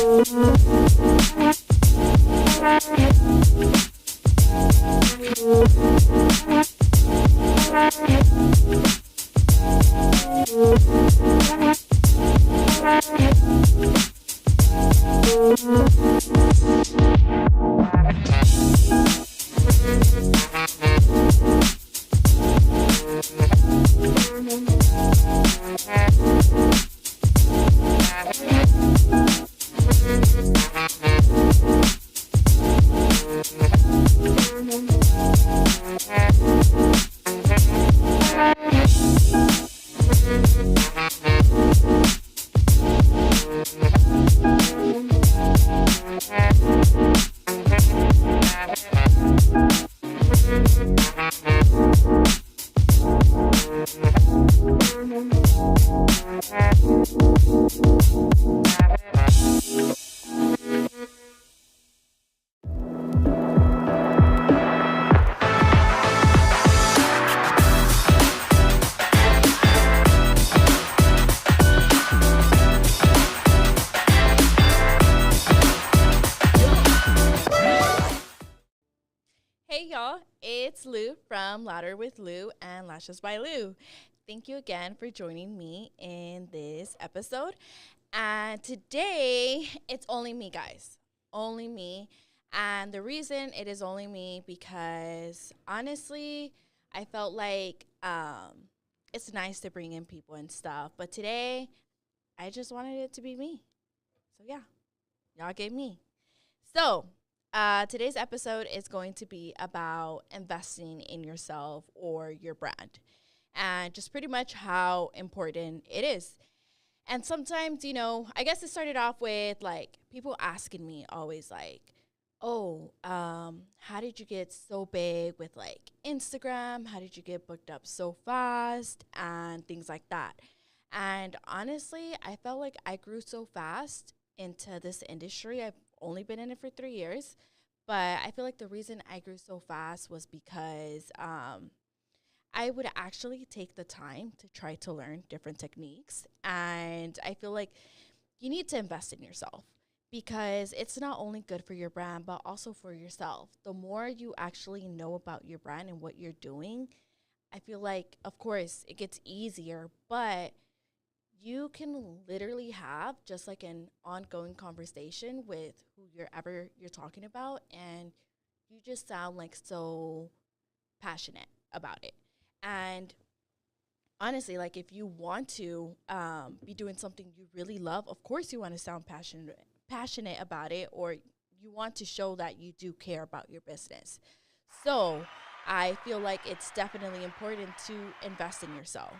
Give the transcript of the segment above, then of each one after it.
Hey y'all, it's Lou from Louder with Lou and Lashes by Lou. Thank you again for joining me in this episode. And today it's only me, guys. Only me. And the reason it is only me because honestly, I felt like it's nice to bring in people and stuff. But today, I just wanted it to be me. So yeah, y'all get me. So today's episode is going to be about investing in yourself or your brand and just pretty much how important it is. And sometimes, I guess it started off with like people asking me always like, oh, how did you get so big with like Instagram? How did you get booked up so fast and things like that? And honestly, I felt like I grew so fast into this industry. I've only been in it for 3 years, but I feel like the reason I grew so fast was because I would actually take the time to try to learn different techniques. And I feel like you need to invest in yourself because it's not only good for your brand, but also for yourself. The more you actually know about your brand and what you're doing, I feel like, of course, it gets easier, but you can literally have just like an ongoing conversation with who you're talking about, and you just sound like so passionate about it. And honestly, like if you want to be doing something you really love, of course you want to sound passionate about it, or you want to show that you do care about your business. So I feel like it's definitely important to invest in yourself.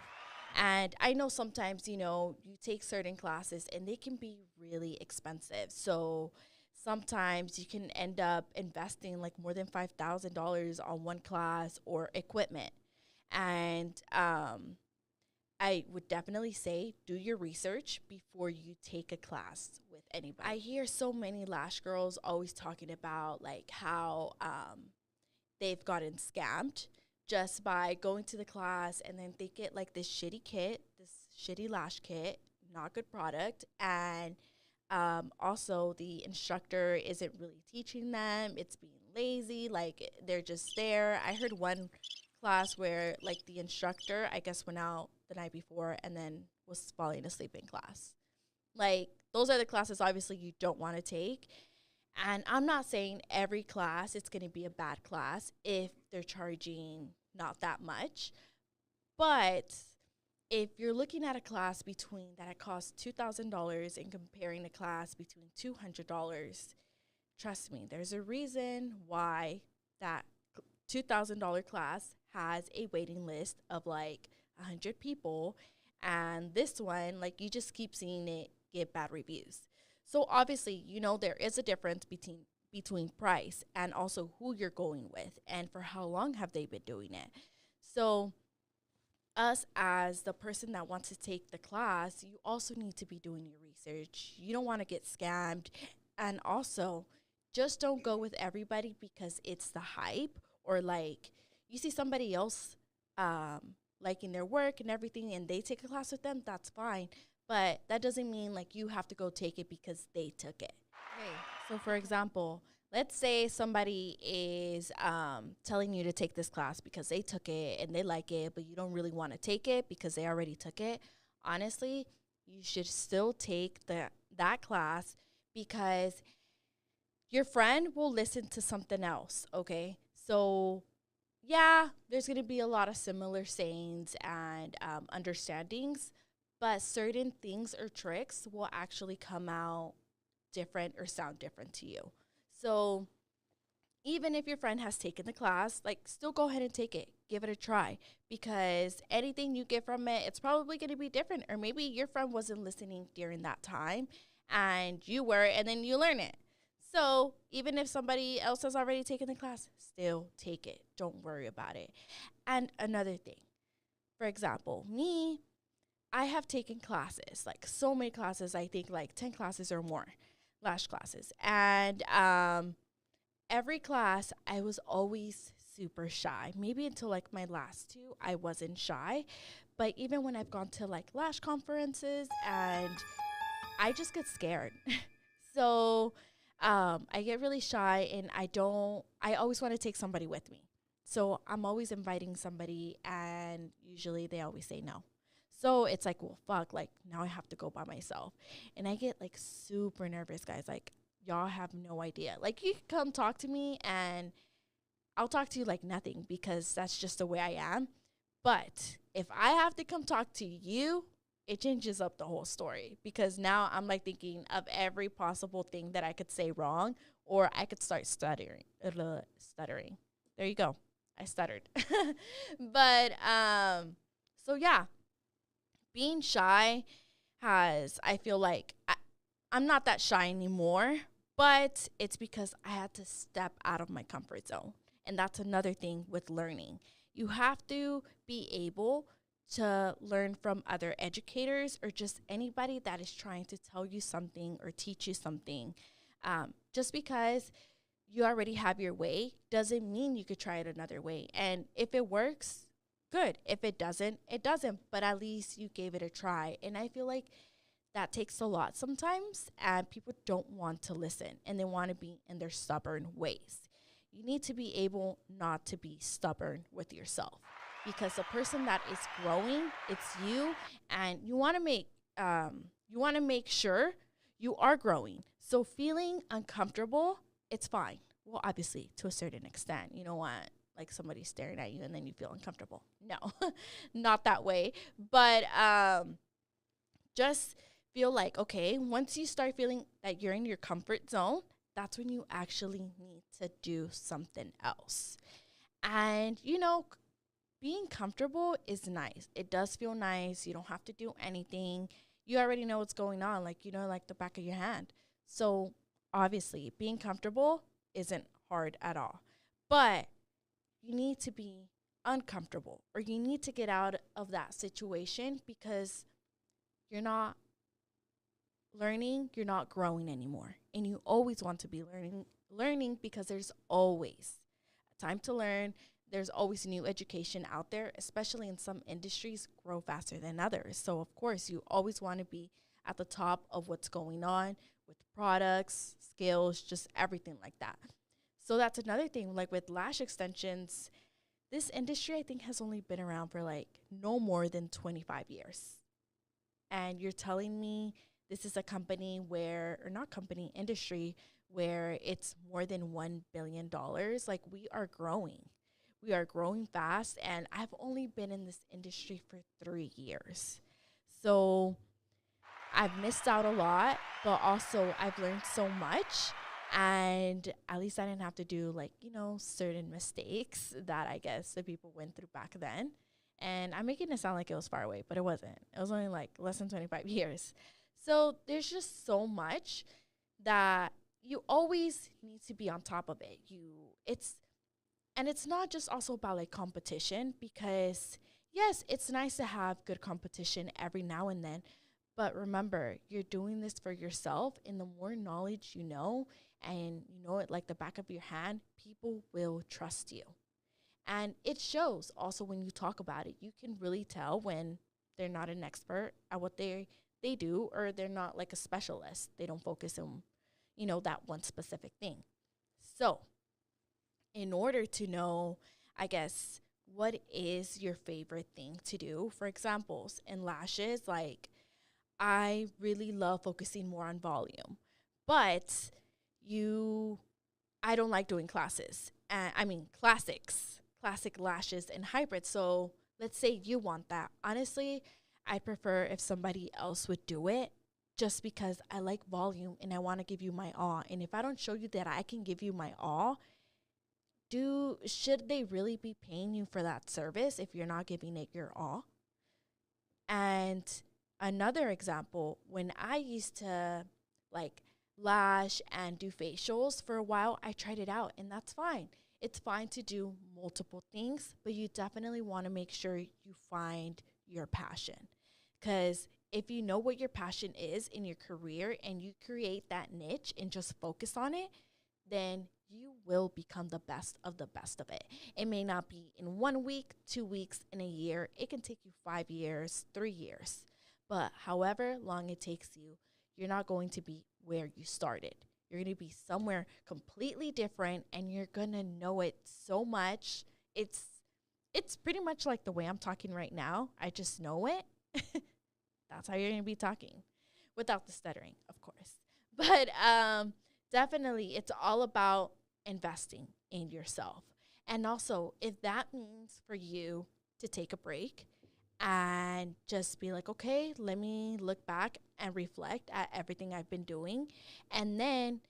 And I know sometimes, you take certain classes and they can be really expensive. So sometimes you can end up investing like more than $5,000 on one class or equipment. And I would definitely say do your research before you take a class with anybody. I hear so many lash girls always talking about like how they've gotten scammed just by going to the class, and then they get like this shitty kit, this shitty lash kit, not good product, and also the instructor isn't really teaching them. It's being lazy, like they're just there. I heard one class where like the instructor, I guess, went out the night before and then was falling asleep in class. Like those are the classes obviously you don't want to take. And I'm not saying every class it's going to be a bad class if they're charging not that much. But if you're looking at a class between that it costs $2,000 and comparing a class between $200, trust me, there's a reason why that $2,000 class has a waiting list of like 100 people. And this one, like you just keep seeing it get bad reviews. So obviously, there is a difference between price and also who you're going with and for how long have they been doing it. So us as the person that wants to take the class, you also need to be doing your research. You don't want to get scammed. And also, just don't go with everybody because it's the hype, or like you see somebody else liking their work and everything and they take a class with them, that's fine. but that doesn't mean like you have to go take it because they took it. Okay. So for example, let's say somebody is telling you to take this class because they took it and they like it, but you don't really want to take it because they already took it. Honestly, you should still take that class because your friend will listen to something else, okay? So, yeah, there's going to be a lot of similar sayings and understandings, but certain things or tricks will actually come out different or sound different to you. So, even if your friend has taken the class, like still go ahead and take it. Give it a try because anything you get from it, it's probably going to be different. Or maybe your friend wasn't listening during that time and you were, and then you learn it. So even if somebody else has already taken the class, still take it. Don't worry about it. And another thing, for example, me, I have taken classes, like so many classes, I think like 10 classes or more, lash classes. And every class, I was always super shy. Maybe until like my last two, I wasn't shy. But even when I've gone to like lash conferences and I just get scared. So I get really shy and I always want to take somebody with me. So I'm always inviting somebody and usually they always say no. So it's like, well, fuck, like now I have to go by myself. And I get like super nervous, guys. Like, y'all have no idea. Like, you can come talk to me and I'll talk to you like nothing because that's just the way I am. But if I have to come talk to you, it changes up the whole story because now I'm like thinking of every possible thing that I could say wrong or I could start stuttering. Stuttering. There you go. I stuttered. But so yeah, being shy I feel like I'm not that shy anymore, but it's because I had to step out of my comfort zone. And that's another thing with learning. You have to be able to learn from other educators or just anybody that is trying to tell you something or teach you something. Just because you already have your way doesn't mean you could try it another way. And if it works, good. If it doesn't, it doesn't. But at least you gave it a try. And I feel like that takes a lot sometimes, and people don't want to listen and they want to be in their stubborn ways. You need to be able not to be stubborn with yourself because the person that is growing, it's you, and you want to make sure you are growing. So feeling uncomfortable, it's fine. Well, obviously, to a certain extent, you don't want like somebody staring at you and then you feel uncomfortable. No, not that way. But just feel like, okay, once you start feeling that you're in your comfort zone, that's when you actually need to do something else. And, being comfortable is nice. It does feel nice. You don't have to do anything. You already know what's going on, like, like the back of your hand. So, obviously, being comfortable isn't hard at all. But you need to be uncomfortable or you need to get out of that situation because you're not learning, you're not growing anymore. And you always want to be learning because there's always a time to learn. There's always new education out there, especially in some industries grow faster than others. So of course, you always want to be at the top of what's going on with products, skills, just everything like that. So that's another thing, like with lash extensions, this industry I think has only been around for like no more than 25 years. And you're telling me this is a company or not company, industry where it's more than $1 billion. Like, we are growing. We are growing fast. And I've only been in this industry for 3 years. So I've missed out a lot, but also I've learned so much. And at least I didn't have to do like, certain mistakes that I guess the people went through back then. And I'm making it sound like it was far away, but it wasn't. It was only like less than 25 years. So there's just so much that you always need to be on top of it. And it's not just also about like competition because yes, it's nice to have good competition every now and then. But remember, you're doing this for yourself, and the more knowledge you know, and you know it like the back of your hand, people will trust you. And it shows also when you talk about it. You can really tell when they're not an expert at what they do, or they're not like a specialist. They don't focus on, that one specific thing. So, in order to know, I guess, what is your favorite thing to do, for examples, in lashes, like I really love focusing more on volume, but you, I don't like doing classes. Classic lashes and hybrids. So let's say you want that. Honestly, I prefer if somebody else would do it just because I like volume and I want to give you my all. And if I don't show you that I can give you my all, should they really be paying you for that service if you're not giving it your all? And another example, when I used to like lash and do facials for a while, I tried it out and that's fine. It's fine to do multiple things, but you definitely want to make sure you find your passion. Because if you know what your passion is in your career and you create that niche and just focus on it, then you will become the best of it. It may not be in 1 week, 2 weeks, in a year. It can take you 5 years, 3 years. But however long it takes you, you're not going to be where you started. You're going to be somewhere completely different and you're going to know it so much. It's pretty much like the way I'm talking right now. I just know it. That's how you're going to be talking without the stuttering, of course. But definitely it's all about investing in yourself. And also, if that means for you to take a break and just be like, okay, let me look back and reflect at everything I've been doing. And then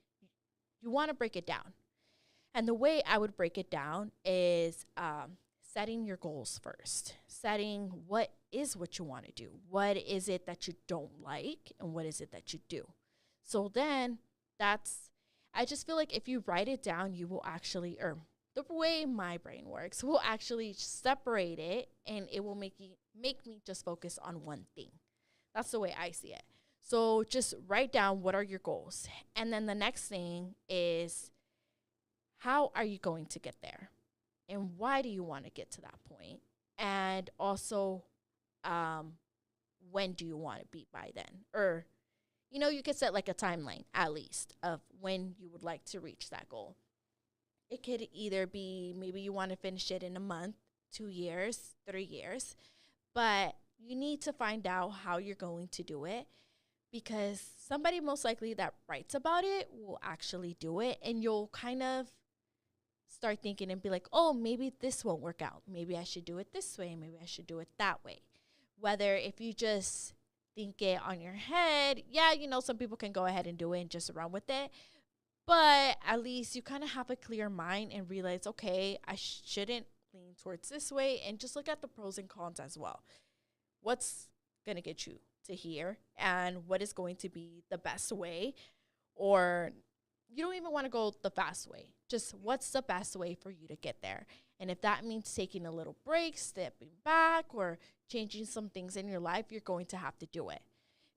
you want to break it down. And the way I would break it down is setting your goals first, setting what you want to do, what is it that you don't like, and what is it that you do. So then I just feel like if you write it down, you will actually, or the way my brain works, will actually separate it and it will make me just focus on one thing. That's the way I see it. So just write down what are your goals. And then the next thing is, how are you going to get there? And why do you want to get to that point? And also, when do you want to be by then? Or, you could set like a timeline at least of when you would like to reach that goal. It could either be maybe you want to finish it in a month, 2 years, 3 years, but you need to find out how you're going to do it, because somebody most likely that writes about it will actually do it, and you'll kind of start thinking and be like, oh, maybe this won't work out. Maybe I should do it this way. Maybe I should do it that way. Whether if you just think it on your head, yeah, some people can go ahead and do it and just run with it. But at least you kind of have a clear mind and realize, okay, I shouldn't lean towards this way, and just look at the pros and cons as well. What's going to get you to here and what is going to be the best way, or you don't even want to go the fast way. Just what's the best way for you to get there? And if that means taking a little break, stepping back, or changing some things in your life, you're going to have to do it.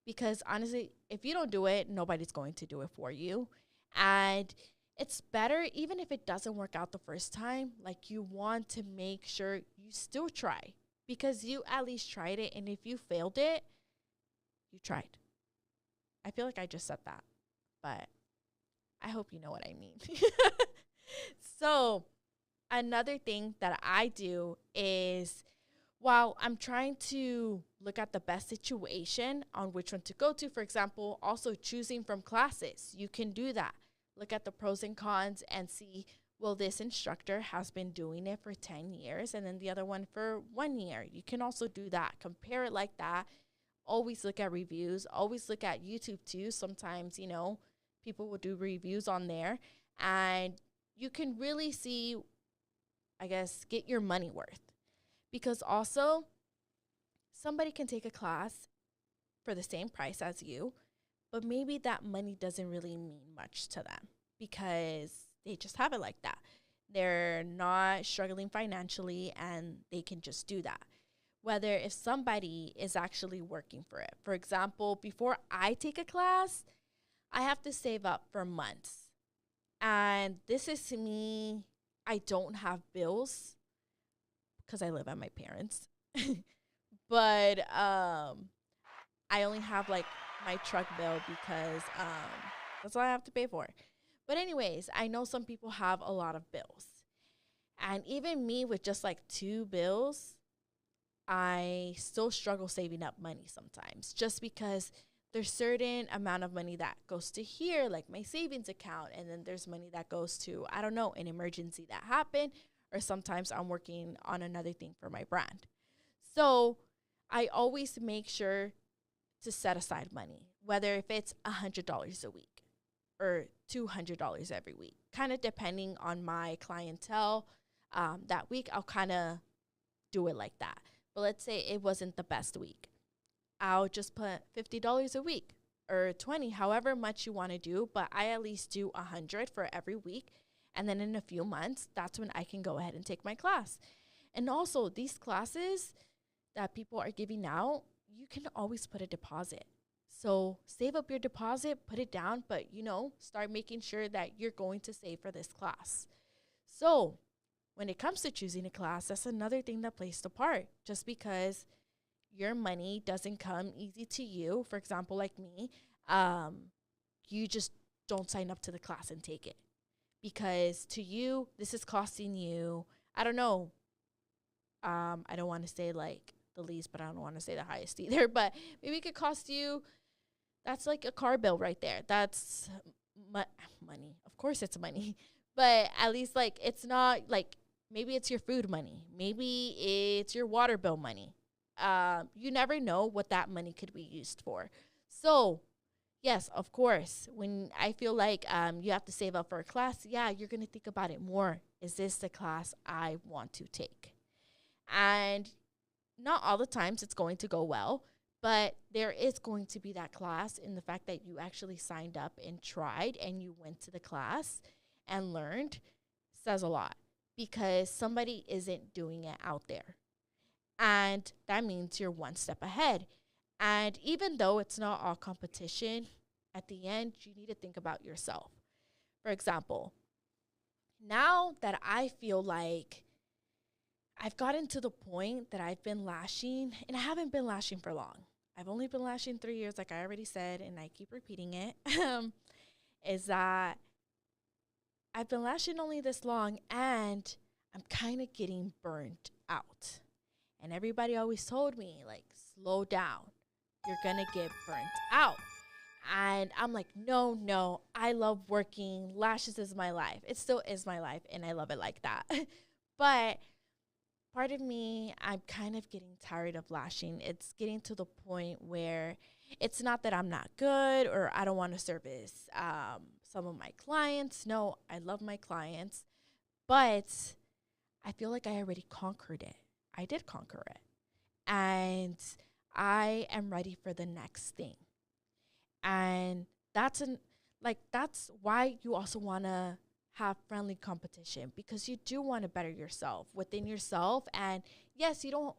Because honestly, if you don't do it, nobody's going to do it for you. And it's better, even if it doesn't work out the first time, like you want to make sure you still try, because you at least tried it. And if you failed it, you tried. I feel like I just said that, but I hope you know what I mean. So another thing that I do is, while I'm trying to look at the best situation on which one to go to, for example, also choosing from classes, you can do that. Look at the pros and cons and see, well, this instructor has been doing it for 10 years and then the other one for 1 year. You can also do that. Compare it like that. Always look at reviews. Always look at YouTube too. Sometimes, people will do reviews on there, and you can really see, I guess, get your money worth. Because also, somebody can take a class for the same price as you, but maybe that money doesn't really mean much to them because they just have it like that. They're not struggling financially and they can just do that. Whether if somebody is actually working for it. For example, before I take a class, I have to save up for months. And this is me, I don't have bills because I live at my parents'. But I only have like my truck bill because that's all I have to pay for. But anyways, I know some people have a lot of bills. And even me with just like two bills, I still struggle saving up money sometimes just because there's certain amount of money that goes to here, like my savings account, and then there's money that goes to, I don't know, an emergency that happened, or sometimes I'm working on another thing for my brand. So I always make sure to set aside money, whether if it's $100 a week or $200 every week, kind of depending on my clientele. That week, I'll kind of do it like that. But let's say it wasn't the best week. I'll just put $50 a week or 20, however much you want to do, but I at least do 100 for every week. And then in a few months, that's when I can go ahead and take my class. And also, these classes that people are giving out, you can always put a deposit. So save up your deposit, put it down, but start making sure that you're going to save for this class. So when it comes to choosing a class, that's another thing that plays a part. Just because your money doesn't come easy to you, for example, like me, you just don't sign up to the class and take it. Because to you, this is costing you, I don't know, I don't want to say like the least, but I don't want to say the highest either. But maybe it could cost you, that's like a car bill right there. That's money. Of course it's money. But at least like it's not like, maybe it's your food money. Maybe it's your water bill money. You never know what that money could be used for. So yes, of course, when I feel like you have to save up for a class, yeah, you're going to think about it more. Is this the class I want to take? And not all the times it's going to go well, but there is going to be that class in the fact that you actually signed up and tried and you went to the class and learned says a lot, because somebody isn't doing it out there. And that means you're one step ahead. And even though it's not all competition, at the end, you need to think about yourself. For example, now that I feel like I've gotten to the point that I've been lashing, and I haven't been lashing for long. I've only been lashing 3 years, like I already said, and I keep repeating it, is that I've been lashing only this long, and I'm kind of getting burnt out. And everybody always told me, like, slow down. You're going to get burnt out. And I'm like, no, I love working. Lashes is my life. It still is my life, and I love it like that. But part of me, I'm kind of getting tired of lashing. It's getting to the point where it's not that I'm not good or I don't want to service some of my clients. No, I love my clients, but I feel like I already conquered it. I did conquer it. And I am ready for the next thing. And that's why you also want to have friendly competition, because you do want to better yourself within yourself. And yes, you don't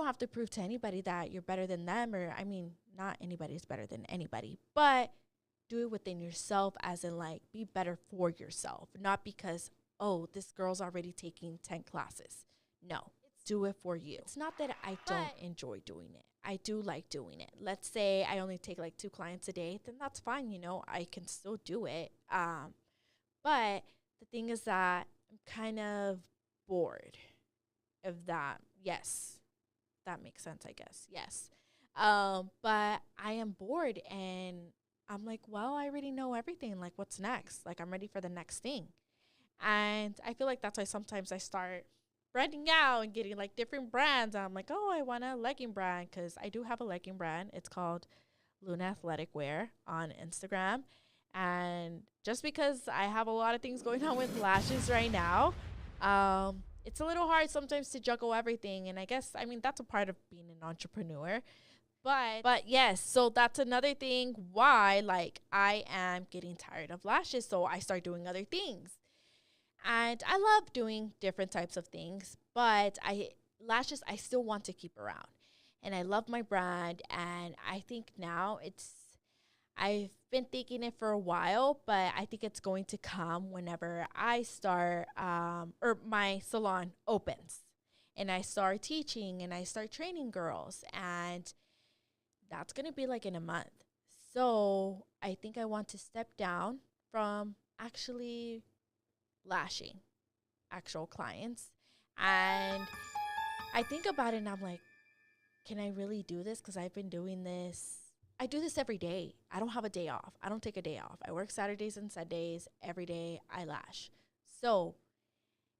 have to prove to anybody that you're better than them, or I mean, not anybody's better than anybody, but do it within yourself, as in like be better for yourself, not because, oh, this girl's already taking 10 classes. No, do it for you. It's not that I don't enjoy doing it. I do like doing it. Let's say I only take like 2 clients a day, then that's fine. I can still do it. But the thing is that I'm kind of bored of that. Yes, that makes sense, I guess. Yes. But I am bored, and I'm like, well, I already know everything. Like, what's next? Like, I'm ready for the next thing. And I feel like that's why sometimes I start branding out and getting like different brands. I'm like, oh, I want a legging brand, because I do have a legging brand. It's called Luna Athletic Wear on Instagram. And just because I have a lot of things going on with lashes right now, it's a little hard sometimes to juggle everything. And I guess, I mean, that's a part of being an entrepreneur. But yes, so that's another thing why like I am getting tired of lashes. So I start doing other things. And I love doing different types of things, but lashes I still want to keep around. And I love my brand, and I think now I've been thinking it for a while, but I think it's going to come whenever I start or my salon opens and I start teaching and I start training girls. And that's going to be like in a month. So I think I want to step down from actually lashing actual clients. And I think about it and I'm like, can I really do this? Because I've been doing this. I do this every day. I don't have a day off. I don't take a day off. I work Saturdays and Sundays. Every day I lash. So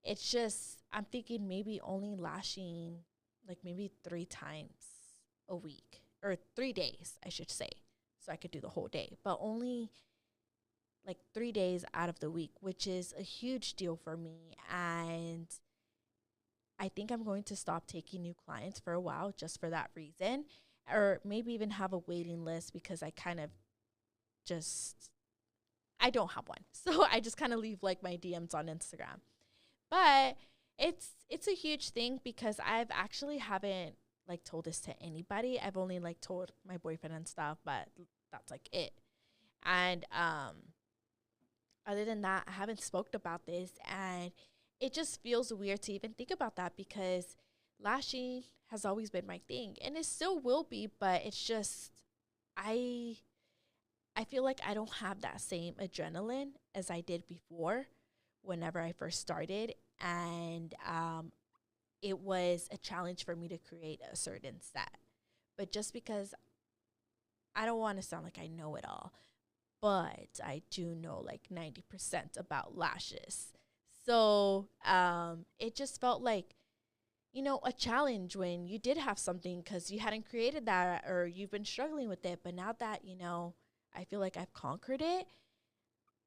it's just, I'm thinking maybe only lashing like maybe 3 times a week, or 3 days, I should say. So I could do the whole day, but only like 3 days out of the week, which is a huge deal for me. And I think I'm going to stop taking new clients for a while just for that reason, or maybe even have a waiting list, because I kind of just, I don't have one. So I just kind of leave like my DMs on Instagram. But it's a huge thing because I've actually haven't like told this to anybody. I've only like told my boyfriend and stuff, but that's like it. And other than that, I haven't spoke about this, and it just feels weird to even think about that, because lashing has always been my thing, and it still will be, but it's just I feel like I don't have that same adrenaline as I did before whenever I first started. And it was a challenge for me to create a certain set. But just because I don't want to sound like I know it all, but I do know like 90% about lashes. So it just felt like, you know, a challenge when you did have something because you hadn't created that, or you've been struggling with it. But now that, you know, I feel like I've conquered it,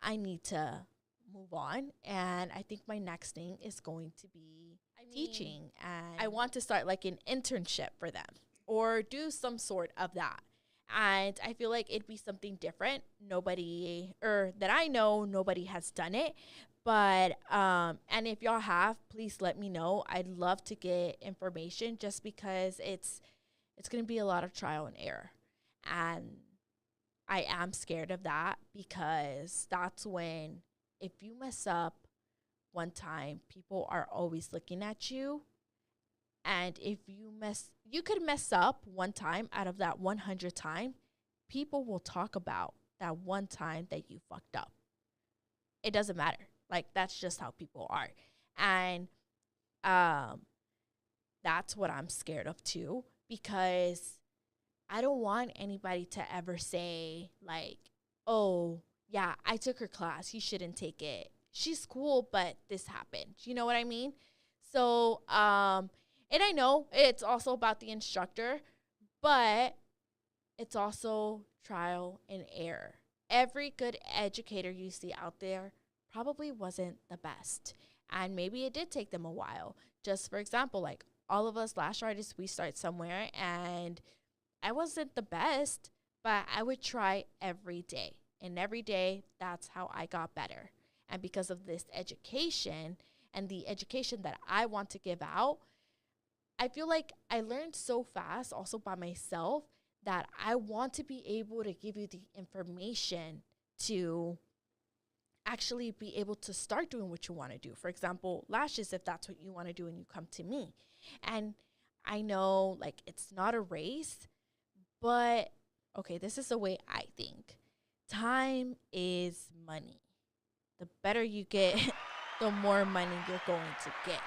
I need to move on. And I think my next thing is going to be teaching. And I want to start like an internship for them or do some sort of that. And I feel like it'd be something different. Nobody, or that I know, nobody has done it. But, and if y'all have, please let me know. I'd love to get information, just because it's going to be a lot of trial and error. And I am scared of that, because that's when, if you mess up one time, people are always looking at you. And if you could mess up one time out of that 100 time, people will talk about that one time that you fucked up. It doesn't matter. Like, that's just how people are. And that's what I'm scared of too, because I don't want anybody to ever say like, oh, yeah, I took her class, you shouldn't take it. She's cool, but this happened. You know what I mean? So, and I know it's also about the instructor, but it's also trial and error. Every good educator you see out there probably wasn't the best. And maybe it did take them a while. Just for example, like all of us lash artists, we start somewhere, and I wasn't the best, but I would try every day. And every day, that's how I got better. And because of this education and the education that I want to give out, I feel like I learned so fast also by myself that I want to be able to give you the information to actually be able to start doing what you want to do. For example, lashes, if that's what you want to do and you come to me. And I know like it's not a race, but okay, this is the way I think. Time is money. The better you get, the more money you're going to get.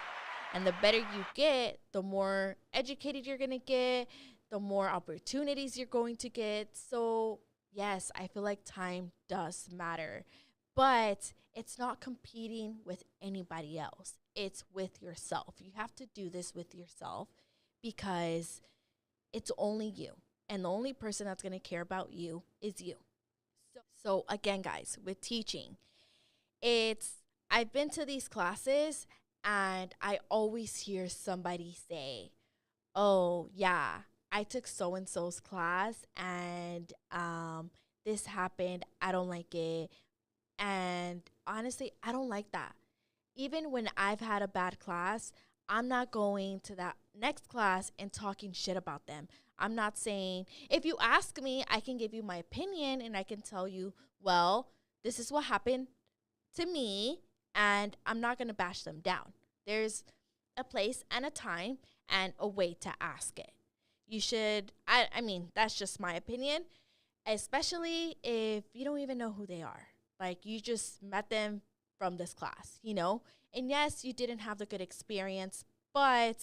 And the better you get, the more educated you're going to get, the more opportunities you're going to get. So, yes, I feel like time does matter. But it's not competing with anybody else. It's with yourself. You have to do this with yourself, because it's only you. And the only person that's going to care about you is you. So again, guys, with teaching, I've been to these classes, and I always hear somebody say, oh, yeah, I took so-and-so's class, and this happened. I don't like it. And honestly, I don't like that. Even when I've had a bad class, I'm not going to that next class and talking shit about them. I'm not saying, if you ask me, I can give you my opinion and I can tell you, well, this is what happened to me, and I'm not going to bash them down. There's a place and a time and a way to ask it. You should, I mean, that's just my opinion, especially if you don't even know who they are. Like, you just met them from this class, you know? And yes, you didn't have the good experience, but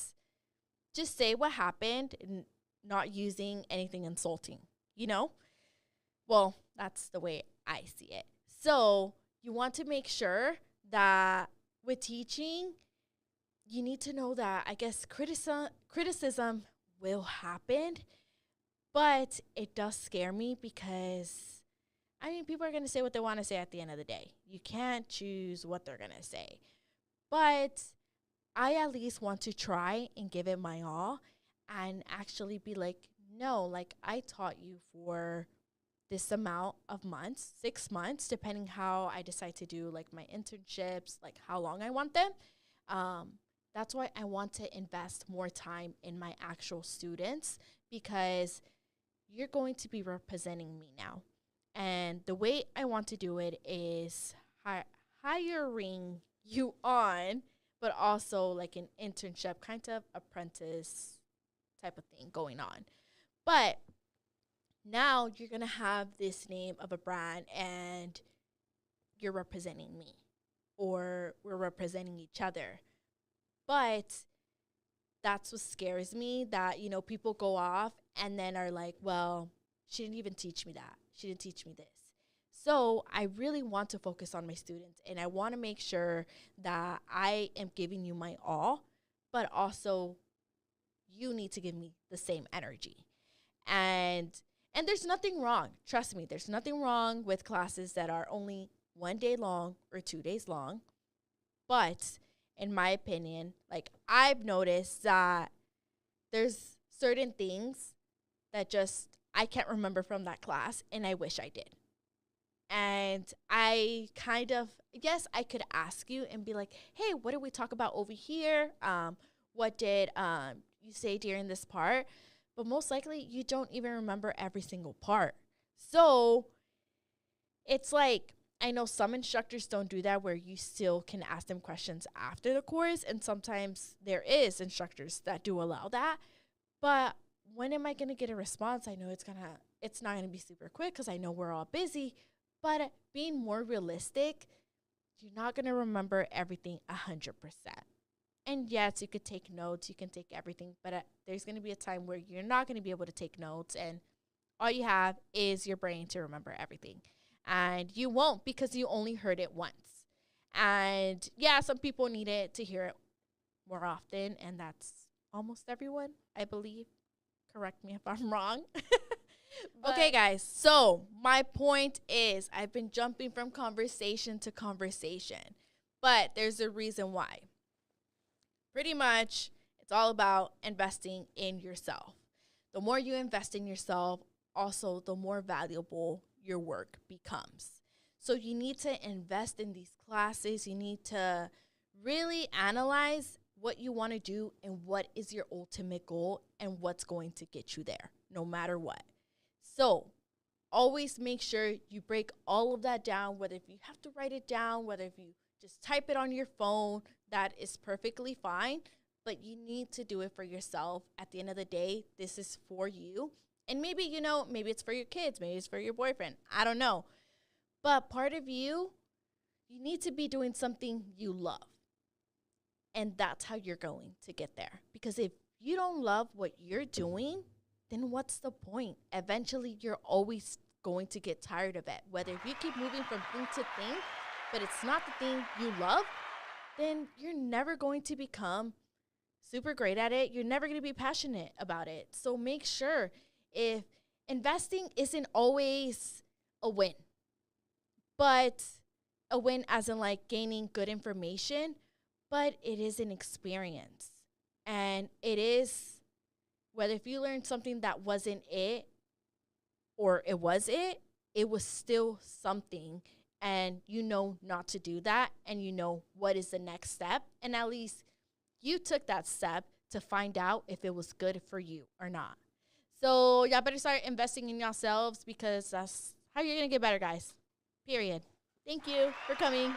just say what happened and not using anything insulting, you know? Well, that's the way I see it. So you want to make sure that with teaching, you need to know that I guess criticism will happen, but it does scare me because, I mean, people are going to say what they want to say at the end of the day. You can't choose what they're going to say. But I at least want to try and give it my all and actually be like, no, like I taught you for this amount of months, 6 months, depending how I decide to do like my internships, like how long I want them. That's why I want to invest more time in my actual students, because you're going to be representing me now. And the way I want to do it is hiring you on, but also like an internship, kind of apprentice type of thing going on. But now you're going to have this name of a brand and you're representing me, or we're representing each other. But that's what scares me, that, you know, people go off and then are like, well, she didn't even teach me that. She didn't teach me this. So I really want to focus on my students, and I want to make sure that I am giving you my all, but also you need to give me the same energy. And there's nothing wrong. Trust me, there's nothing wrong with classes that are only 1 day long or 2 days long. But in my opinion, like, I've noticed that there's certain things that just I can't remember from that class, and I wish I did. And I kind of, yes, I could ask you and be like, hey, what did we talk about over here? What did you say during this part? But most likely you don't even remember every single part. So it's like, I know some instructors don't do that, where you still can ask them questions after the course. And sometimes there is instructors that do allow that. But when am I going to get a response? I know it's not going to be super quick because I know we're all busy. But being more realistic, you're not going to remember everything 100%. And yes, you could take notes, you can take everything, but there's going to be a time where you're not going to be able to take notes, and all you have is your brain to remember everything. And you won't, because you only heard it once. And yeah, some people need it to hear it more often, and that's almost everyone, I believe. Correct me if I'm wrong. Okay, guys, so my point is, I've been jumping from conversation to conversation, but there's a reason why. Pretty much, it's all about investing in yourself. The more you invest in yourself, also the more valuable your work becomes. So you need to invest in these classes. You need to really analyze what you want to do and what is your ultimate goal and what's going to get you there, no matter what. So always make sure you break all of that down, whether if you have to write it down, whether if you just type it on your phone, that is perfectly fine. But you need to do it for yourself. At the end of the day, this is for you. And maybe, you know, maybe it's for your kids, maybe it's for your boyfriend. I don't know. But part of you need to be doing something you love. And that's how you're going to get there. Because if you don't love what you're doing, then what's the point? Eventually, you're always going to get tired of it. Whether if you keep moving from thing to thing, but it's not the thing you love, then you're never going to become super great at it. You're never going to be passionate about it. So make sure, if investing isn't always a win, but a win as in like gaining good information, but it is an experience. And it is, whether if you learned something that wasn't it or it was still something. And you know not to do that, and you know what is the next step. And at least you took that step to find out if it was good for you or not. So y'all better start investing in yourselves, because that's how you're going to get better, guys. Period. Thank you for coming.